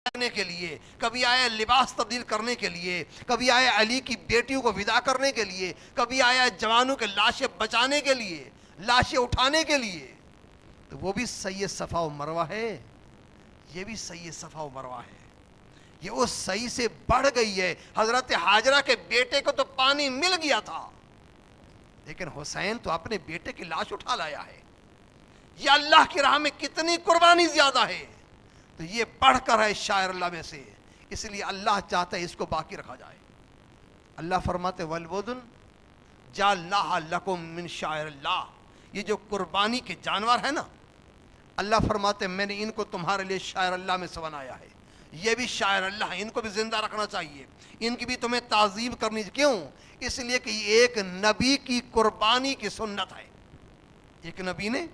کرنے کے لیے، کبھی آیا لباس تبدیل کرنے کے لیے، کبھی آیا علی کی بیٹیوں کو ودا کرنے کے لیے، کبھی آیا جوانوں کے لاشیں بچانے کے لیے، لاشیں اٹھانے کے لیے. تو وہ بھی سعی صفا و مروہ ہے، یہ بھی سعی صفا و مروہ ہے. یہ اس سعی سے بڑھ گئی ہے. حضرت حاجرہ کے بیٹے کو تو پانی مل گیا تھا، لیکن حسین تو اپنے بیٹے کی لاش اٹھا لایا ہے. یہ اللہ کی راہ میں کتنی قربانی زیادہ ہے. تو یہ بڑھ کر ہے شاعر اللہ میں سے، اس لیے اللہ چاہتا ہے اس کو باقی رکھا جائے. اللہ فرماتے والودن جعلناہا لکم من شاعر اللہ. یہ جو قربانی کے جانور ہیں نا، اللہ فرماتے میں نے ان کو تمہارے لیے شاعر اللہ میں سے بنایا ہے. یہ بھی شاعر اللہ ہے، ان کو بھی زندہ رکھنا چاہیے، ان کی بھی تمہیں تعظیم کرنی چاہیے. کیوں؟ اس لیے کہ یہ ایک نبی کی قربانی کی سنت ہے. ایک نبی نے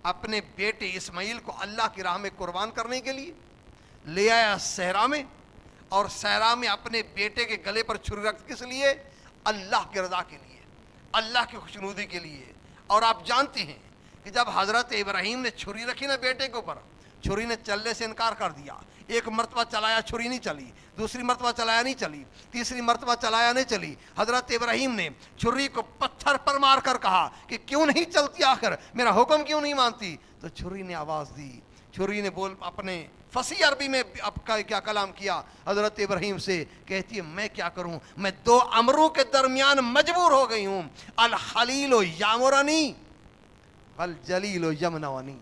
اپنے بیٹے اسماعیل کو اللہ کی راہ میں قربان کرنے کے لیے لے آیا صحرا میں، اور صحرا میں اپنے بیٹے کے گلے پر چھری رکھ کس لیے؟ اللہ کی رضا کے لیے، اللہ کی خوشنودی کے لیے. اور آپ جانتے ہیں کہ جب حضرت ابراہیم نے چھری رکھی نا بیٹے کے اوپر، چھری نے چلنے سے انکار کر دیا. ایک مرتبہ چلایا چھری نہیں چلی، دوسری مرتبہ چلایا نہیں چلی، تیسری مرتبہ چلایا نہیں چلی. حضرت ابراہیم نے چھری کو پتھر پر مار کر کہا کہ کیوں نہیں چلتی، آخر میرا حکم کیوں نہیں مانتی؟ تو چھری نے آواز دی، چھری نے بول اپنے فصیح عربی میں کیا کلام کیا حضرت ابراہیم سے. کہتی ہے میں کیا کروں، میں دو امروں کے درمیان مجبور ہو گئی ہوں، الخلیل یامرنی والجلیل یمنعنی.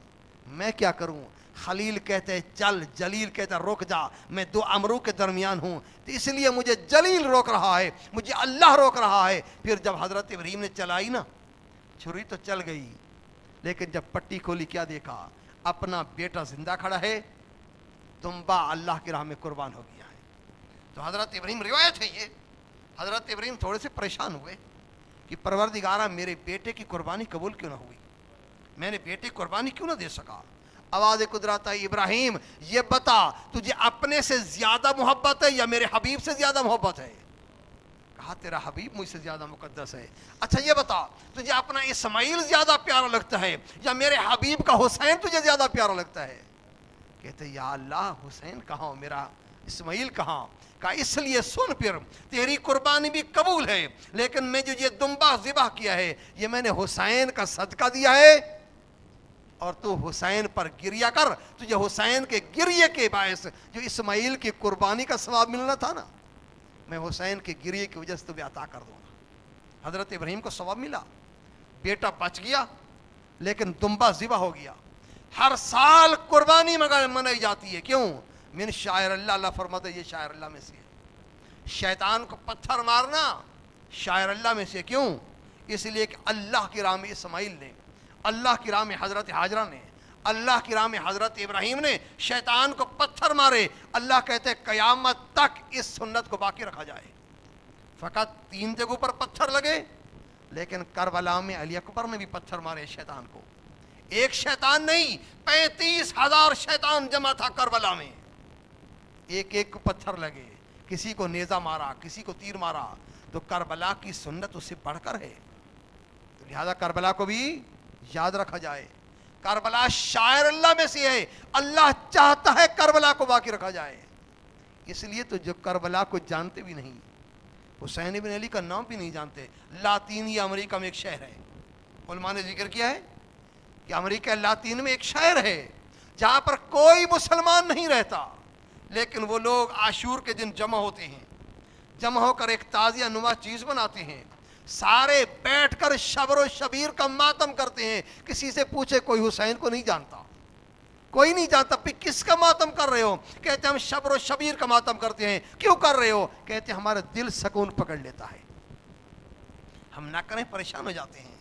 میں کیا کروں؟ خلیل کہتے ہیں چل، جلیل کہتا ہے رک جا. میں دو امروں کے درمیان ہوں، تو اس لیے مجھے جلیل روک رہا ہے، مجھے اللہ روک رہا ہے. پھر جب حضرت ابراہیم نے چلائی نا، چھری تو چل گئی، لیکن جب پٹی کھولی کیا دیکھا؟ اپنا بیٹا زندہ کھڑا ہے، دمبا اللہ کی راہ میں قربان ہو گیا ہے. تو حضرت ابراہیم، روایت ہے یہ، حضرت ابراہیم تھوڑے سے پریشان ہوئے کہ پروردگارہ میرے بیٹے کی قربانی قبول کیوں نہ ہوئی، میں نے بیٹے کی قربانی کیوں نہ دے سکا. آواز قدرت ہے ابراہیم یہ بتا تجھے اپنے سے زیادہ محبت ہے یا میرے حبیب سے زیادہ محبت ہے؟ کہا تیرا حبیب مجھ سے زیادہ مقدس ہے. اچھا یہ بتا تجھے اپنا اسماعیل زیادہ پیارا لگتا ہے یا میرے حبیب کا حسین تجھے زیادہ پیارا لگتا ہے؟ کہتے یا اللہ حسین کہاں، میرا اسماعیل کہاں؟ کہا اس لیے سن، پھر تیری قربانی بھی قبول ہے، لیکن میں جو یہ دمبا ذبح کیا ہے یہ میں نے حسین کا صدقہ دیا ہے، اور تو حسین پر گریہ کر. تجھے حسین کے گریے کے باعث جو اسماعیل کی قربانی کا ثواب ملنا تھا نا، میں حسین کے گریے کی وجہ سے تمہیں عطا کر دوں گا. حضرت ابراہیم کو ثواب ملا، بیٹا بچ گیا لیکن دمبا ذبح ہو گیا. ہر سال قربانی منائی جاتی ہے. کیوں؟ من شاعر اللہ. اللہ فرماتا ہے یہ شاعر اللہ میں سے ہے. شیطان کو پتھر مارنا شاعر اللہ میں سے. کیوں؟ اس لیے کہ اللہ کی راہ میں اسماعیل نے، اللہ کی راہ میں حضرت حاجرہ نے، اللہ کی راہ میں حضرت ابراہیم نے شیطان کو پتھر مارے. اللہ کہتے ہیں قیامت تک اس سنت کو باقی رکھا جائے. فقط 3 جگہوں پر پتھر لگے، لیکن کربلا میں علی اکبر نے بھی پتھر مارے شیطان کو. ایک شیطان نہیں، 35,000 شیطان جمع تھا کربلا میں. ایک ایک کو پتھر لگے، کسی کو نیزہ مارا، کسی کو تیر مارا. تو کربلا کی سنت اس سے بڑھ کر ہے، تو لہذا کربلا کو بھی یاد رکھا جائے. کربلا شاعر اللہ میں سے ہے، اللہ چاہتا ہے کربلا کو باقی رکھا جائے. اس لیے تو جو کربلا کو جانتے بھی نہیں، حسین بن علی کا نام بھی نہیں جانتے. لاطینی امریکہ میں ایک شہر ہے، علماء نے ذکر کیا ہے کہ امریکہ لاطین میں ایک شہر ہے جہاں پر کوئی مسلمان نہیں رہتا، لیکن وہ لوگ عاشور کے دن جمع ہوتے ہیں، جمع ہو کر ایک تازیہ نما چیز بناتے ہیں، سارے بیٹھ کر شبر و شبیر کا ماتم کرتے ہیں. کسی سے پوچھے کوئی حسین کو نہیں جانتا، کوئی نہیں جانتا. پھر کس کا ماتم کر رہے ہو؟ کہتے ہم شبر و شبیر کا ماتم کرتے ہیں. کیوں کر رہے ہو؟ کہتے ہمارا دل سکون پکڑ لیتا ہے، ہم نہ کریں پریشان ہو جاتے ہیں.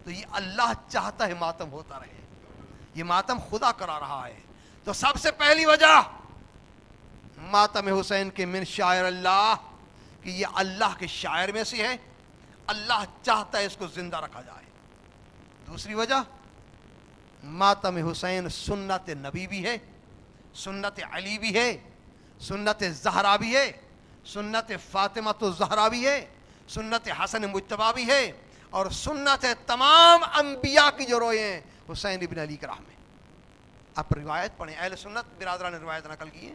تو یہ اللہ چاہتا ہے ماتم ہوتا رہے، یہ ماتم خدا کرا رہا ہے. تو سب سے پہلی وجہ ماتم حسین کے من شاعر اللہ، کہ یہ اللہ کے شاعر میں سے ہے، اللہ چاہتا ہے اس کو زندہ رکھا جائے. دوسری وجہ ماتم حسین سنت نبی بھی ہے، سنت علی بھی ہے، سنت زہرا بھی ہے، سنت فاطمہ الزہرا بھی ہے، سنت حسن مجتبی بھی ہے، اور سنت تمام انبیاء کی جو روئے ہیں حسین ابن علی کی راہ میں. آپ روایت پڑھیں، اہل سنت برادران نے روایت نقل کی ہے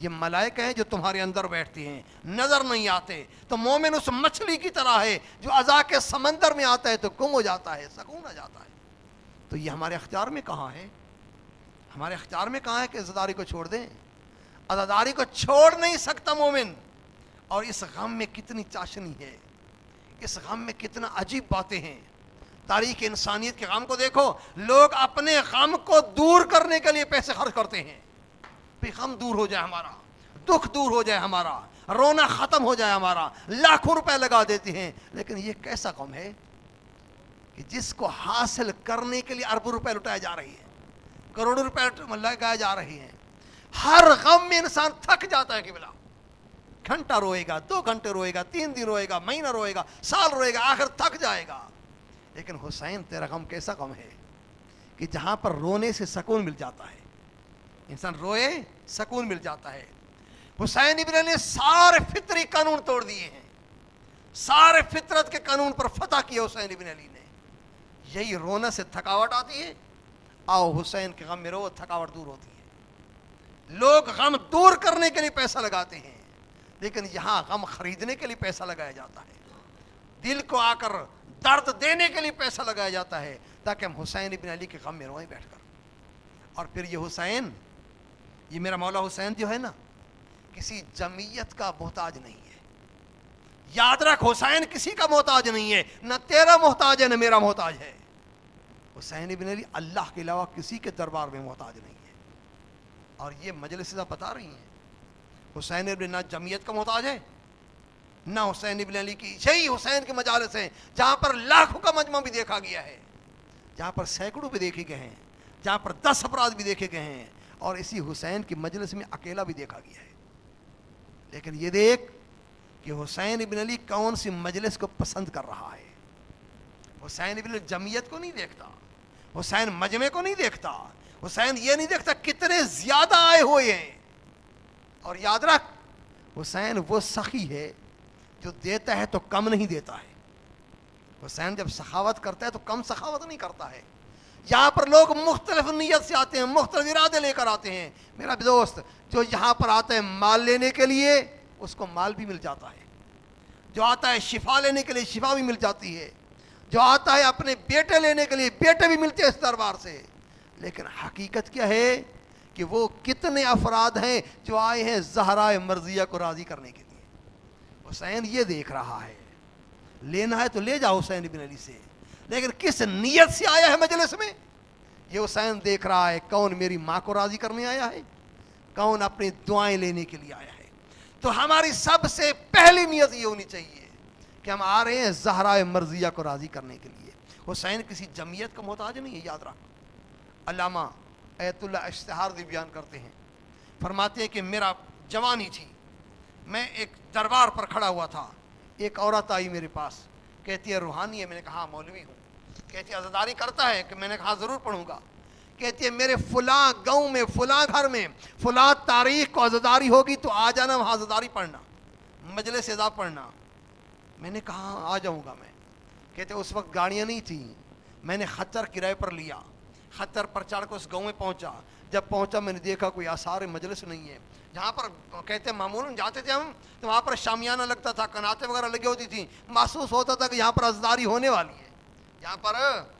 یہ ملائکہ ہیں جو تمہارے اندر بیٹھتے ہیں، نظر نہیں آتے۔ تو مومن اس مچھلی کی طرح ہے جو عذاب کے سمندر میں آتا ہے تو گم ہو جاتا ہے، سکون آ جاتا ہے۔ تو یہ ہمارے اختیار میں کہاں ہے؟ ہمارے اختیار میں کہاں ہے کہ عزاداری کو چھوڑ دیں؟ عزاداری کو چھوڑ نہیں سکتا مومن۔ اور اس غم میں کتنی چاشنی ہے، اس غم میں کتنا عجیب باتیں ہیں۔ تاریخ انسانیت کے غم کو دیکھو، لوگ اپنے غم کو دور کرنے کے لیے پیسے خرچ کرتے ہیں، بھی غم دور ہو جائے ہمارا، دکھ دور ہو جائے ہمارا، رونا ختم ہو جائے ہمارا، لاکھوں روپے لگا دیتے ہیں۔ لیکن یہ کیسا غم ہے کہ جس کو حاصل کرنے کے لیے اربوں روپے لٹائے جا رہی ہیں، کروڑوں روپے لگائے جا رہے ہیں۔ ہر غم میں انسان تھک جاتا ہے کہ بلا گھنٹہ روئے گا، 2 گھنٹے روئے گا، 3 دن روئے گا، مہینہ روئے گا، سال روئے گا، آخر تھک جائے گا۔ لیکن حسین تیرا غم کیسا غم ہے کہ جہاں پر رونے سے سکون مل جاتا ہے، انسان روئے سکون مل جاتا ہے۔ حسین ابن علی نے سارے فطری قانون توڑ دیے ہیں، سارے فطرت کے قانون پر فتح کیا حسین ابن علی نے۔ یہی رونا سے تھکاوٹ آتی ہے، آؤ حسین کے غم میں رو، تھکاوٹ دور ہوتی ہے۔ لوگ غم دور کرنے کے لیے پیسہ لگاتے ہیں، لیکن یہاں غم خریدنے کے لیے پیسہ لگایا جاتا ہے، دل کو آ کر درد دینے کے لیے پیسہ لگایا جاتا ہے، تاکہ ہم حسین ابن علی کے غم میں روئیں بیٹھ کر۔ اور پھر یہ حسین، یہ میرا مولا حسین جو ہے نا، کسی جمعیت کا محتاج نہیں ہے۔ یاد رکھ، حسین کسی کا محتاج نہیں ہے، نہ تیرا محتاج ہے نہ میرا محتاج ہے۔ حسین ابن علی اللہ کے علاوہ کسی کے دربار میں محتاج نہیں ہے۔ اور یہ مجلس بتا رہی ہیں حسین ابن نہ جمعیت کا محتاج ہے، نہ حسین ابن علی کی۔ یہی حسین کے مجالس ہیں جہاں پر لاکھوں کا مجمع بھی دیکھا گیا ہے، جہاں پر سینکڑوں بھی دیکھے گئے ہیں، جہاں پر 10 افراد بھی دیکھے گئے ہیں، اور اسی حسین کی مجلس میں اکیلا بھی دیکھا گیا ہے۔ لیکن یہ دیکھ کہ حسین ابن علی کون سی مجلس کو پسند کر رہا ہے۔ حسین ابن علی جمعیت کو نہیں دیکھتا، حسین مجمع کو نہیں دیکھتا، حسین یہ نہیں دیکھتا کتنے زیادہ آئے ہوئے ہیں۔ اور یاد رکھ، حسین وہ سخی ہے جو دیتا ہے تو کم نہیں دیتا ہے۔ حسین جب سخاوت کرتا ہے تو کم سخاوت نہیں کرتا ہے۔ یہاں پر لوگ مختلف نیت سے آتے ہیں، مختلف ارادے لے کر آتے ہیں۔ میرا دوست، جو یہاں پر آتا ہے مال لینے کے لیے، اس کو مال بھی مل جاتا ہے۔ جو آتا ہے شفا لینے کے لیے، شفا بھی مل جاتی ہے۔ جو آتا ہے اپنے بیٹے لینے کے لیے، بیٹے بھی ملتے ہیں اس دربار سے۔ لیکن حقیقت کیا ہے کہ وہ کتنے افراد ہیں جو آئے ہیں زہرائے مرضیہ کو راضی کرنے کے لیے۔ حسین یہ دیکھ رہا ہے، لینا ہے تو لے جاؤ حسین ابن علی سے، لیکن کس نیت سے آیا ہے مجلس میں، یہ حسین دیکھ رہا ہے۔ کون میری ماں کو راضی کرنے آیا ہے، کون اپنی دعائیں لینے کے لیے آیا ہے۔ تو ہماری سب سے پہلی نیت یہ ہونی چاہیے کہ ہم آ رہے ہیں زہرائے مرضیہ کو راضی کرنے کے لیے۔ حسین کسی جمعیت کا محتاج نہیں ہے، یاد رکھ۔ علامہ ایت اللہ اشتہاردی بیان کرتے ہیں، فرماتے ہیں کہ میرا جوانی تھی، میں ایک دربار پر کھڑا ہوا تھا، ایک عورت آئی میرے پاس، کہتی ہے روحانی ہے، میں نے کہا مولوی ہوں۔ کہتی ہے عزاداری کرتا ہے، کہ میں نے کہا ضرور پڑھوں گا۔ کہتی ہے میرے فلاں گاؤں میں، فلاں گھر میں، فلاں تاریخ کو عزاداری ہوگی تو آ جانا، وہاں عزاداری پڑھنا، مجلس عزا پڑھنا۔ میں نے کہا آ جاؤں گا میں۔ کہتے اس وقت گاڑیاں نہیں تھیں، میں نے خچر کرائے پر لیا، خچر پر چڑھ کر اس گاؤں میں پہنچا۔ جب پہنچا میں نے دیکھا کوئی آثار مجلس نہیں ہے، جہاں پر کہتے ہیں معمولاً جاتے تھے ہم تو وہاں پر شامیانہ لگتا تھا، کناتیں وغیرہ لگی ہوتی تھیں، محسوس ہوتا تھا کہ یہاں پر عزاداری ہونے والی ہے، یہاں پر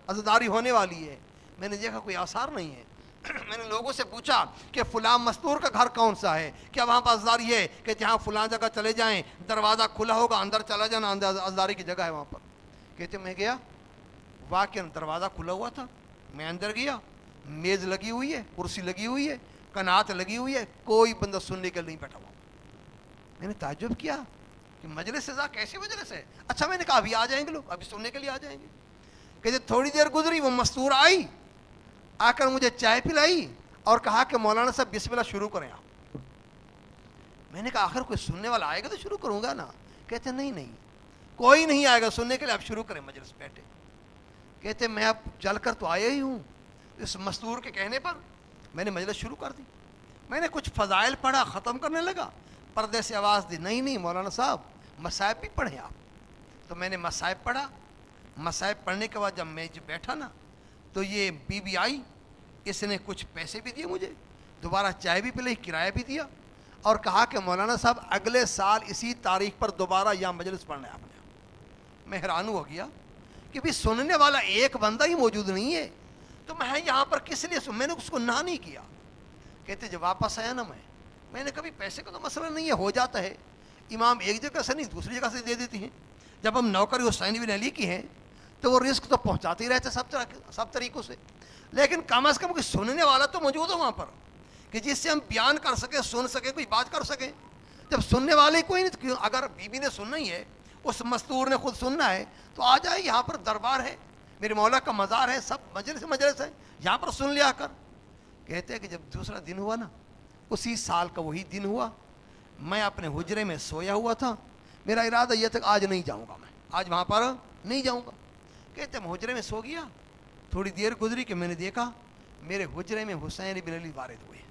عزاداری ہونے والی ہے۔ میں نے دیکھا کوئی آثار نہیں ہے۔ میں نے لوگوں سے پوچھا کہ فلاں مستور کا گھر کون سا ہے، کیا وہاں پر عزاداری ہے؟ کہ جہاں فلاں جگہ چلے جائیں، دروازہ کھلا ہوگا، اندر چلا جانا، عزاداری کی جگہ ہے وہاں پر۔ کہتے میں گیا، واقعاً دروازہ کھلا ہوا تھا، میں اندر گیا، میز لگی ہوئی ہے، کرسی لگی ہوئی ہے، کنات لگی ہوئی ہے، کوئی بندہ سننے کے لیے نہیں بیٹھا ہوا۔ میں نے تعجب کیا کہ مجلس عزا کیسی مجلس ہے؟ اچھا میں نے کہا ابھی آ جائیں گے لوگ، ابھی سننے کے لیے آ جائیں گے۔ کہتے تھوڑی دیر گزری، وہ مستور آئی، آ کر مجھے چائے پلائی اور کہا کہ مولانا صاحب بسم اللہ شروع کریں آپ۔ میں نے کہا آخر کوئی سننے والا آئے گا تو شروع کروں گا نا۔ کہتے نہیں کوئی نہیں آئے گا سننے کے لیے، آپ شروع کریں، مجلس بیٹھے۔ کہتے میں اب چل کر تو آیا ہی ہوں، اس مستور کے کہنے پر میں نے مجلس شروع کر دی۔ میں نے کچھ فضائل پڑھا، ختم کرنے لگا، پردے سے آواز دی نہیں مولانا صاحب مصائب بھی پڑھیں آپ۔ تو میں نے مصائب پڑھا۔ مصائب پڑھنے کے بعد جب میں بیٹھا نا تو یہ بی بی آئی، اس نے کچھ پیسے بھی دیے مجھے، دوبارہ چائے بھی پلائی، کرایہ بھی دیا، اور کہا کہ مولانا صاحب اگلے سال اسی تاریخ پر دوبارہ یہاں مجلس پڑھنا ہے آپ نے۔ میں حیران ہو گیا کہ بھی سننے والا ایک بندہ ہی موجود نہیں ہے، تو میں یہاں پر کس لیے میں نے اس کو نہ نہیں کیا۔ کہتے جب واپس آیا نا میں نے کبھی پیسے کا تو مسئلہ نہیں ہے، ہو جاتا ہے، امام ایک جگہ سے نہیں دوسری جگہ سے دے دیتی ہیں۔ جب ہم نوکری حسین بن علی کی ہیں تو وہ رزق تو پہنچاتے ہی رہتے سب طریقوں سے، لیکن کم از کم کوئی سننے والا تو موجود ہو وہاں پر کہ جس سے ہم بیان کر سکیں، سن سکیں، کوئی بات کر سکیں۔ جب سننے والے کوئی نہیں، کیوں اگر بیوی نے سننا ہی ہے، اس مستور نے خود سننا ہے تو آ جائے، یہاں پر دربار ہے، میرے مولا کا مزار ہے، سب مجلس ہے، یہاں پر سن لیا کر۔ کہتے ہیں کہ جب دوسرا دن ہوا نا، اسی سال کا وہی دن ہوا، میں اپنے حجرے میں سویا ہوا تھا، میرا ارادہ یہ تھا کہ آج نہیں جاؤں گا، میں آج وہاں پر نہیں جاؤں گا۔ کہتے میں حجرے میں سو گیا، تھوڑی دیر گزری کہ میں نے دیکھا میرے حجرے میں حسین بن علی وارد ہوئے۔